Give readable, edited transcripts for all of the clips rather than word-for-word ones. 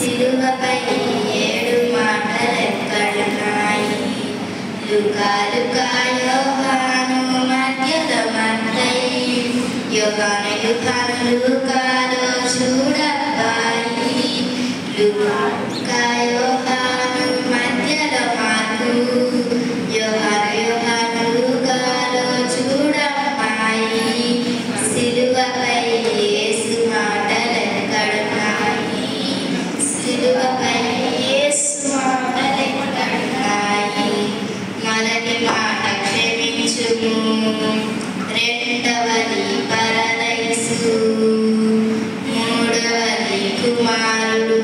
సిలువపై 7 మాటలెక్కడున్నాయి? లూకా లూకా యోహాను మధ్యలో మత్తయి, యోహాను యోహాను లూకాలో చూడబ్బాయి. లూకా లూకా యోహాను మధ్యలో మార్కు, యోహాను యోహాను లూకాలో చూడబ్బాయి. సిలువపై యేసు మాటలెక్కడున్నాయి? సిలువపై యేసు మాటలెక్కడున్నాయి? మొదటి మాట క్షమించుము, రెండవది పరదైసు, మూడవది కుమారుడు,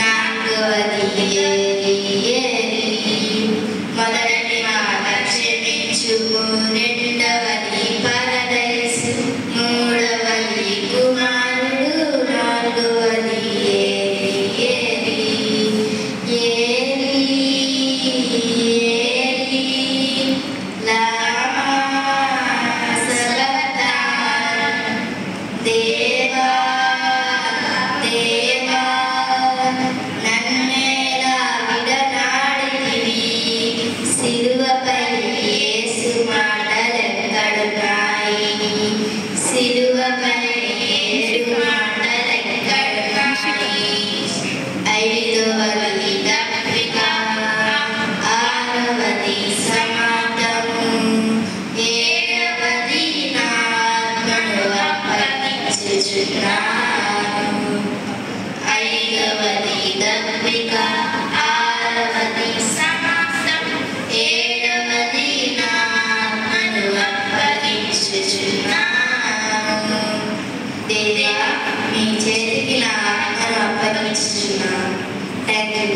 నాలుగవది ఏలి ఏలి. మొదటి మాట క్షమించుము, రెండవది పరదైసు, మూడవది కుమారుడు, నాలుగవది ఏలి ఏలి. ఏలి ఏలి లమా సబక్తాని. దేవా దేవా నన్నేలా విడనాడితివి? సిలువపై యేసు మాటలెక్కడున్నాయి? సిలువపై 7 మాటలెక్కడున్నాయి? ఐదవది దప్పిక, ఆరవది సమాధము, ఏడవది నా ఆత్మను అప్పగించుచున్నాను. ఐదవది దప్పిక, ఆరవది సమాధము, ఏడవది నా ఆత్మను అప్పగించుచున్నాను. దేవా, మీ చేతికి నా ఆత్మను అప్పగించుచున్నాను. Thank you.